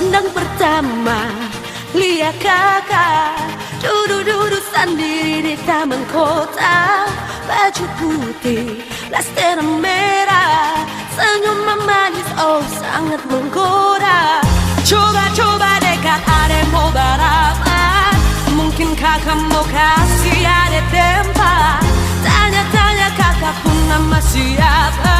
pandang pertama, lihat kakak duduk-duduk sendiri di taman kota. Baju putih, blaster merah, senyum manis, oh sangat menggoda. Coba-coba dekat, ada mau balapan. Mungkin kakak mau kasih ada tempat. Tanya-tanya kakak pun nama siapa.